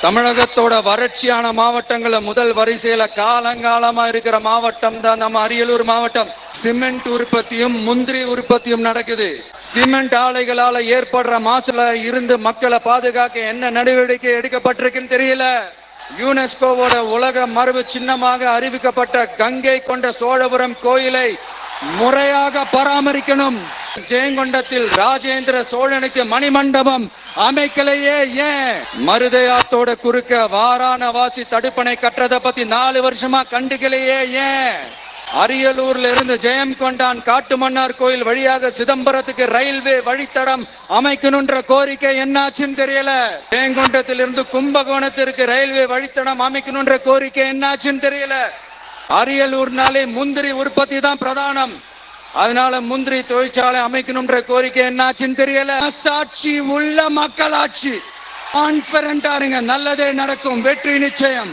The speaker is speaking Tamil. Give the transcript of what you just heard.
தமிழகத்தோட வறட்சியான மாவட்டங்கள முதல் வரிசையில காலங்காலமா இருக்கிற மாவட்டம் தான் நம்ம அரியலூர் மாவட்டம். சிமெண்ட் உற்பத்தியும் முந்திரி உற்பத்தியும் நடக்குது. சிமெண்ட் ஆலைகளால ஏற்படுற மாசுல இருந்து மக்களை பாதுகாக்க என்ன நடவடிக்கை எடுக்கப்பட்டிருக்குன்னு தெரியல. யுனெஸ்கோவோட உலக மரபு சின்னமாக அறிவிக்கப்பட்ட கங்கை கொண்ட சோழபுரம் கோயிலை முறையாக பராமரிக்கணும். ஜெயங்கொண்டத்தில் ராஜேந்திர சோழனுக்கு மணிமண்டபம் அமைக்கலையே ஏன்? மருதையாத்தோட குறுக்க வாராணவாசி தடுப்பணை கட்டுறதை பத்தி 4 வருஷமா கண்டுக்கலையே ஏன்? அரியலூர்ல இருந்து ஜெயங்கொண்டான் காட்டுமன்னார் கோயில் வழியாக சிதம்பரத்துக்கு ரயில்வே வழித்தடம் அமைக்கணும்ன்ற கோரிக்கை என்னாச்சுன்னு தெரியல. ஜெயங்கொண்டத்தில் இருந்து கும்பகோணத்திற்கு ரயில்வே வழித்தடம் அமைக்கணும்ன்ற கோரிக்கை என்னாச்சுன்னு தெரியல. அரியலூர்னாலே முந்திரி உற்பத்தி தான் பிரதானம். அதனால முந்திரி தொழிற்சாலை அமைக்கணும்ன்ற கோரிக்கை என்னாச்சுன்னு தெரியல. சாட்சி உள்ள மக்களாட்சி. கான்பிடன்டா இருங்க, நல்லதே நடக்கும், வெற்றி நிச்சயம்.